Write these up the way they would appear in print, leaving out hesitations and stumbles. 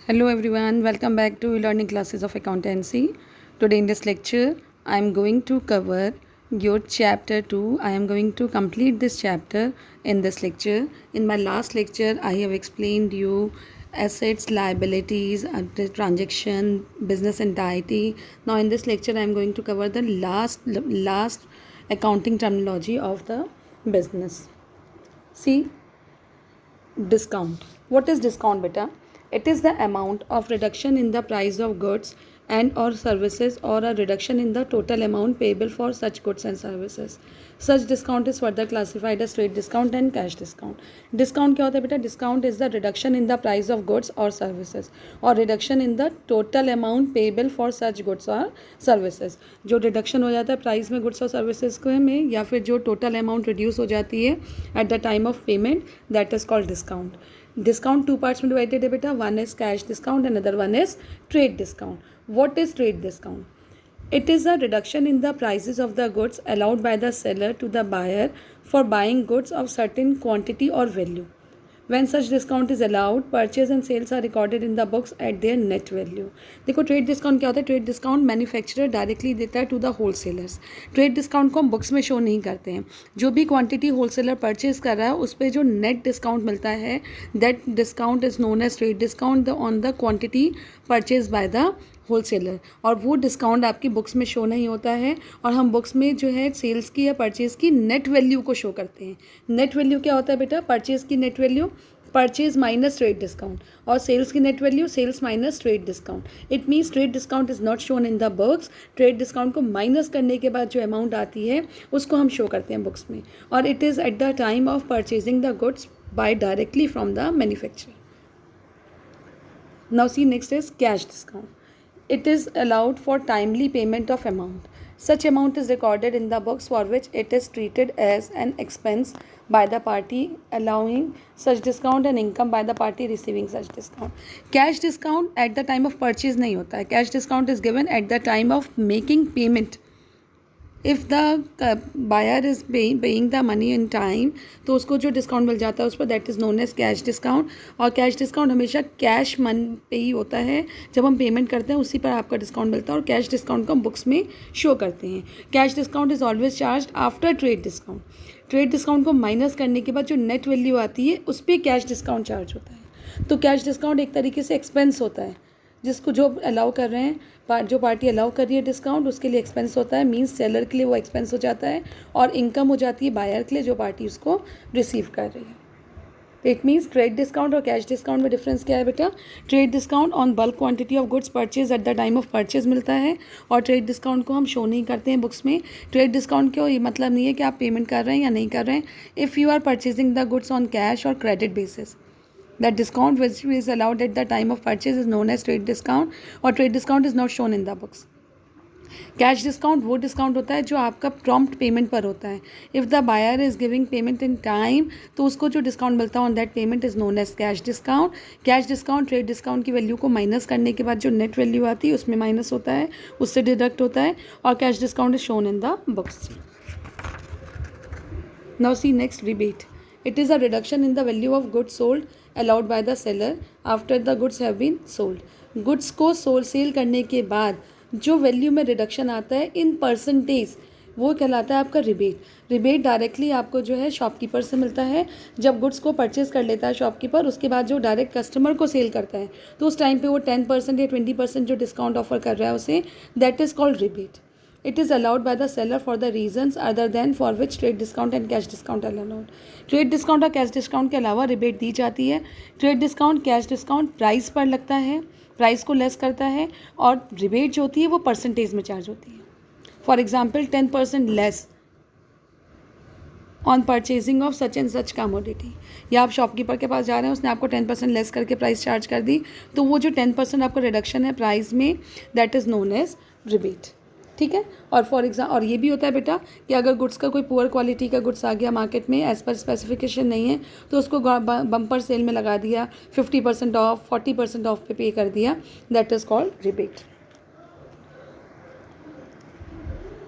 Hello everyone, welcome back to Learning Classes of Accountancy. Today in this lecture, I am going to cover your chapter 2. I am going to complete this chapter in this lecture. In my last lecture, I have explained you assets, liabilities, the transaction, business entity. Now in this lecture, I am going to cover the last accounting terminology of the business. See, discount. What is discount, beta? It is the amount of reduction in the price of goods and or services or a reduction in the total amount payable for such goods and services. Such discount is further classified as trade discount and cash discount. Discount क्या होता है बेटा? Discount is the reduction in the price of goods or services और reduction in the total amount payable for such goods or services. जो reduction हो जाता है price में goods और services को में या फिर जो total amount reduce हो जाती है at the time of payment, that is called discount. Discount two parts में divided है बेटा. One is cash discount, another one is trade discount. What is trade discount? It is a reduction in the prices of the goods allowed by the seller to the buyer for buying goods of certain quantity or value. When such discount is allowed, purchase and sales are recorded in the books at their net value. देखो trade discount क्या होता है? Trade discount manufacturer directly देता है to the wholesalers. Trade discount को हम books में show नहीं करते हैं. जो भी क्वांटिटी होलसेलर परचेज कर रहा है उस पर जो नेट डिस्काउंट मिलता है, that discount is known as trade discount on the quantity purchase by the wholesaler. और वो डिस्काउंट आपकी बुक्स में शो नहीं होता है और हम बुक्स में जो है सेल्स की या परचेज़ की नेट वैल्यू को शो करते हैं. नेट वैल्यू क्या होता है बेटा? परचेज़ की net value purchase minus trade discount और सेल्स की net value sales minus trade discount. It means trade discount is not shown in the books. Trade discount को माइनस करने के बाद जो अमाउंट आती है उसको हम शो करते हैं बुक्स में और it is eight the time of purchasing the goods by directly from the manufacturer. Now see next is cash discount. It is allowed for timely payment of amount. Such amount is recorded in the books for which it is treated as an expense by the party allowing such discount and income by the party receiving such discount. Cash discount at the time of purchase नहीं होता है. Cash discount is given at the time of making payment. If the buyer is paying the money in time तो उसको जो discount मिल जाता है उस पर that is known as cash discount. और कैश डिस्काउंट हमेशा कैश मन पे ही होता है. जब हम पेमेंट करते हैं उसी पर आपका डिस्काउंट मिलता है और कैश डिस्काउंट को हम बुक्स में शो करते हैं. Cash discount is always charge after trade discount. Trade discount को माइनस करने के बाद जो नेट वैल्यू आती है उस पर कैश डिस्काउंट चार्ज होता है. तो कैश डिस्काउंट एक तरीके से एक्सपेंस होता है जिसको जो अलाउ कर रहे हैं जो पार्टी अलाउ कर रही है डिस्काउंट उसके लिए एक्सपेंस होता है. मीन्स सेलर के लिए वो एक्सपेंस हो जाता है और इनकम हो जाती है बायर के लिए जो पार्टी उसको रिसीव कर रही है. तो इट मीन्स ट्रेड डिस्काउंट और कैश डिस्काउंट में डिफरेंस क्या है बेटा? Trade discount on bulk quantity of goods purchase eight the time of purchase मिलता है और ट्रेड डिस्काउंट को हम शो नहीं करते हैं बुक्स में. ट्रेड डिस्काउंट क्यों? ये मतलब नहीं है कि आप पेमेंट कर रहे हैं या नहीं कर रहे हैं. If you are purchasing the goods on cash और credit basis, that discount which is allowed at the time of purchase is known as trade discount और trade discount is not shown in the books. Cash discount वो discount होता है जो आपका prompt payment पर होता है. If the buyer is giving payment in time तो उसको जो डिस्काउंट मिलता है on that payment is known as cash discount. Cash discount trade discount की वैल्यू को माइनस करने के बाद जो नेट वैल्यू आती है उसमें माइनस होता है, उससे डिडक्ट होता है और cash discount is shown in the books. Now see next rebate. It is a reduction in the value of goods sold allowed by the seller after the goods have been sold. Goods को cell करने के बाद जो value में reduction आता है in percentage वो कहलाता है आपका रिबेट. रिबेट डायरेक्टली आपको जो है शॉपकीपर से मिलता है. जब गुड्स को परचेज कर लेता है शॉपकीपर उसके बाद जो डायरेक्ट कस्टमर को सेल करता है तो उस टाइम पे वो 10% या 20% जो डिस्काउंट ऑफर कर रहा है उसे that is called rebate. It is allowed by the seller for the reasons other than for which trade discount and cash discount are allowed. Trade discount और कैश डिस्काउंट के अलावा रिबेट दी जाती है. Trade discount cash discount price पर लगता है, price को less करता है और रिबेट जो होती है वो परसेंटेज में चार्ज होती है. For example 10% less on purchasing of such and such commodity. या आप शॉपकीपर के पास जा रहे हैं उसने आपको 10% लेस करके प्राइस चार्ज कर दी तो वो जो 10% आपका रिडक्शन है प्राइस में that is known as rebate. ठीक है. और ये भी होता है बेटा कि अगर गुड्स का कोई पुअर क्वालिटी का गुड्स आ गया मार्केट में एज़ पर स्पेसिफिकेशन नहीं है तो उसको बम्पर सेल में लगा दिया, 50% ऑफ 40% ऑफ पे कर दिया, that is called rebate.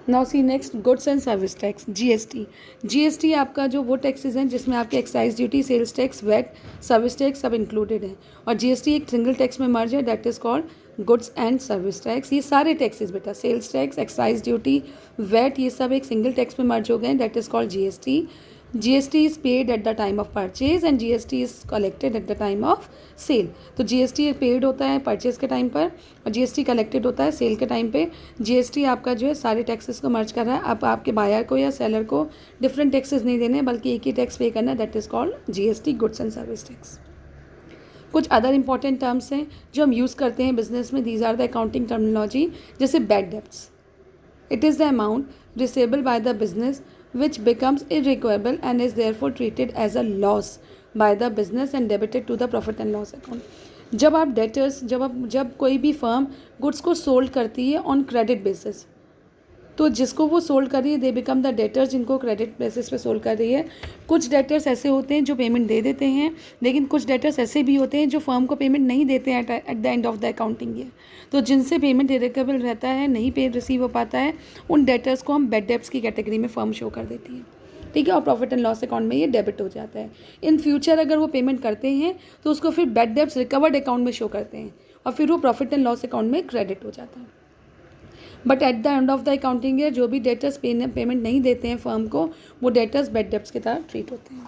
Now see next, goods and service tax, GST. GST आपका जो वो टैक्सेस हैं जिसमें आपके excise duty, sales tax, VAT, service tax सब इंक्लूडेड है, और जीएसटी एक सिंगल टैक्स में मर्ज है, that is called goods and service tax. ये सारे टैक्सेस बेटा, sales tax, excise duty, VAT, ये सब एक सिंगल टैक्स में मर्ज हो गए हैं, that is called GST. GST is paid at the time of purchase and GST is collected at the time of sale. तो जीएसटी पेड होता है परचेज के टाइम पर और जीएसटी कलेक्टेड होता है सेल के टाइम पे। जीएसटी आपका जो है सारे टैक्सेस को मर्ज कर रहा है। अब आपके बायर को या सेलर को डिफरेंट टैक्सेस नहीं देने बल्कि एक ही टैक्स पे करना है, that is called GST, goods and service tax. कुछ अदर इंपॉर्टेंट टर्म्स हैं जो हम यूज़ करते हैं बिजनेस में, these are the accounting terminology, जैसे bad debts. It is the amount receivable by the business which becomes irrecoverable and is therefore treated as a loss by the business and debited to the profit and loss account. जब आप debtors जब कोई भी firm goods को sold करती है on credit basis, तो जिसको वो सोल्ड कर रही है दे बिकम द डेटर्स, जिनको क्रेडिट बेसिस पे सोल्ड कर रही है। कुछ डेटर्स ऐसे होते हैं जो पेमेंट दे देते हैं, लेकिन कुछ डेटर्स ऐसे भी होते हैं जो फर्म को पेमेंट नहीं देते हैं at the end of the accounting year. तो जिनसे पेमेंट इरेकेबल रहता है, नहीं पे रिसीव हो पाता है, उन डेटर्स को हम बैड डेब्ट्स की कैटेगरी में फर्म शो कर देती है, ठीक है, और प्रॉफिट एंड लॉस अकाउंट में ये डेबिट हो जाता है। इन फ्यूचर अगर वो पेमेंट करते हैं तो उसको फिर बैड डेब्ट्स रिकवर्ड अकाउंट में शो करते हैं और फिर वो प्रॉफिट एंड लॉस अकाउंट में क्रेडिट हो जाता है। But at the end of the accounting year जो भी डेटर्स पेमेंट नहीं देते हैं फर्म को, वो डेटर्स बैड डेब्ट्स की तरह ट्रीट होते हैं।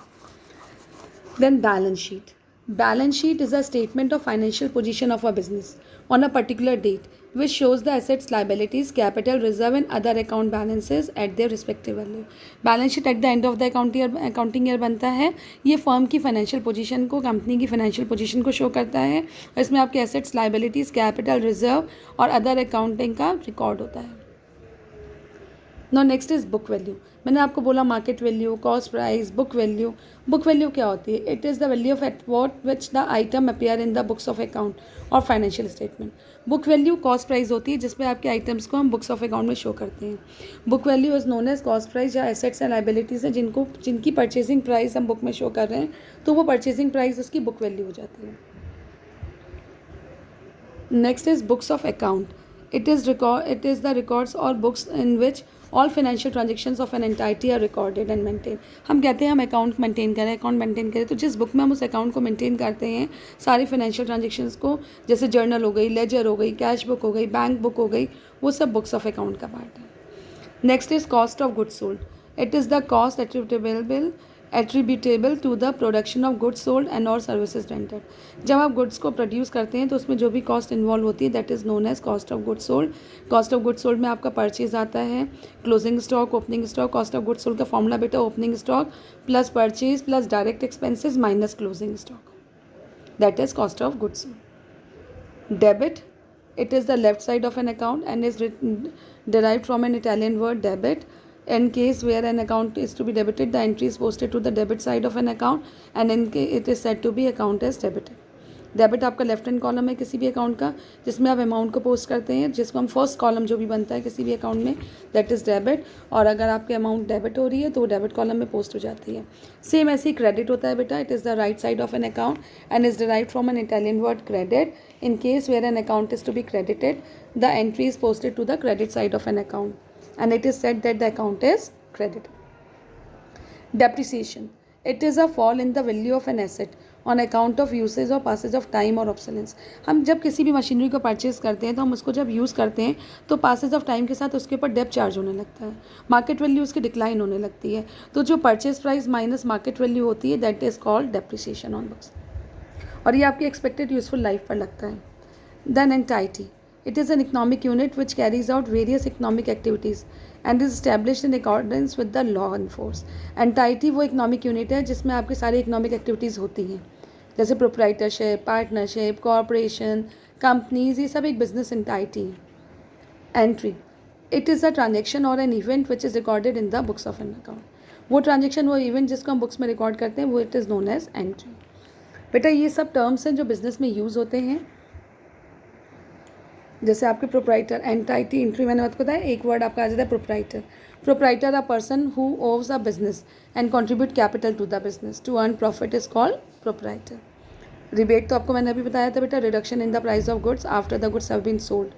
Then balance sheet. Balance sheet is a statement of financial position of a business on a particular date, which shows the assets, liabilities, capital, reserve and other account balances at their respective value. Balance sheet at the end of the accounting year बनता है। ये firm की financial position को, company की financial position को show करता है। इसमें आपके एसेट्स, लाइबिलिटीज़, कैपिटल, रिजर्व और अदर अकाउंटिंग का रिकॉर्ड होता है। Now next is book value. मैंने आपको बोला market value, cost price, book value. Book value क्या होती है? It is the value of at what which the item appear in the books of account और financial statement. Book value cost price होती है जिसमें आपके आइटम्स को हम बुक्स ऑफ अकाउंट में शो करते हैं। Book value is known as cost price या एसेट्स एंड लाइबिलिटीज़ हैं जिनकी परचेजिंग प्राइस हम बुक में शो कर रहे हैं, तो वो परचेजिंग प्राइस उसकी बुक वैल्यू हो जाती है। Next is books of account. It is the records or books in which all financial transactions of an entity are recorded and maintained. हम कहते हैं हम अकाउंट मेंटेन करें, तो जिस बुक में हम उस अकाउंट को मेंटेन करते हैं सारी फाइनेंशियल ट्रांजेक्शंस को, जैसे जर्नल हो गई, लेजर हो गई, कैश बुक हो गई, बैंक बुक हो गई, वो सब बुक्स ऑफ अकाउंट का पार्ट है। Next is cost of goods sold. It is the cost attributable to the production of goods sold and और सर्विसेज रेंटेड। जब आप गुड्स को प्रोड्यूस करते हैं तो उसमें जो भी कॉस्ट इन्वॉल्व होती है that is known as cost of goods sold. Cost of goods sold में आपका परचेज आता है, closing stock, opening stock. Cost of goods sold का फॉर्मूला बेटा opening stock plus purchase plus direct expenses minus closing stock, that is cost of goods sold. Debit, it is the left side of an account and is derived from an Italian word debit. In case where an account is to be debited, the entry is posted to the debit side of an account and in case it is said to be account as debited. Debit आपका left hand column है किसी भी account का जिसमें आप amount को post करते हैं, जिसको हम फर्स्ट कॉलम जो भी बनता है किसी भी अकाउंट में दैट इज़ डेबिट, और अगर आपके अमाउंट डेबिट हो रही है तो वो डेबिट कॉलम में पोस्ट हो जाती है। सेम ऐसे ही क्रेडिट होता है बेटा। It is the right side of an account and is derived from an Italian word credit. In case where an account is to be credited the entry is posted to the credit side of an account and it is said that the account is credit. Depreciation. It is a fall in the value of an asset on account of usage or passage of time or obsolescence. हम जब किसी भी machinery को purchase करते हैं तो हम उसको जब यूज़ करते हैं तो पासेज ऑफ टाइम के साथ उसके ऊपर डेप्थ चार्ज होने लगता है, मार्केट वैल्यू उसकी डिक्लाइन होने लगती है। तो जो purchase price minus market value होती है that is called depreciation on books, और ये आपकी एक्सपेक्टेड यूजफुल लाइफ पर लगता है। Then entity. It is an economic unit which carries out various economic activities and is established in accordance with the law enforced. Entity वो economic unit है जिसमें आपकी सारी इकोनॉमिक एक्टिविटीज़ होती हैं, जैसे प्रोप्राइटरशिप, पार्टनरशिप, कॉरपोरेशन, कंपनीज, ये सब एक बिजनेस एंटाइटी है। Entry. It is a transaction or an event which is recorded in the books of an account. वो ट्रांजेक्शन, वो इवेंट जिसको हम बुक्स में रिकॉर्ड करते हैं वो it is known as entry. बेटा ये सब टर्म्स हैं जो बिजनेस में यूज़ होते हैं, जैसे आपके प्रोप्राइटर, एंटाइटी, एंट्री। मैंने आपको बताया एक वर्ड आपका आ जाता है proprietor. Proprietor a person who owns a business and contribute capital to the business to earn profit is called proprietor. Rebate तो आपको मैंने अभी बताया था बेटा, reduction in the price of goods after the goods have been sold,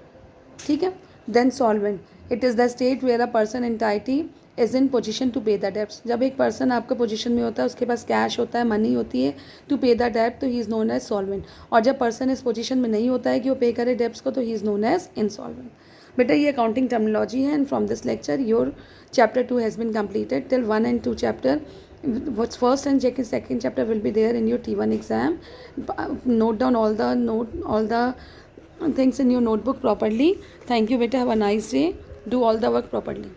ठीक है। Then solvent. It is the state where a person entity is in position to pay the debts. जब एक पर्सन आपका पोजिशन में होता है, उसके पास cash होता है, मनी होती है टू पे द डेब्ट, तो he is known as solvent. और जब पर्सन इस पोजिशन में नहीं होता है कि वो पे करे डेब्ट्स को, तो he is known as insolvent. बेटा ये अकाउंटिंग टर्मिनोलॉजी है, and from this lecture your chapter 2 has been completed till 1 and 2 chapter. What's first and second chapter will be there in your T1 exam. Note down all the things in your notebook properly. Thank you beta, have a nice day. Do all the work properly.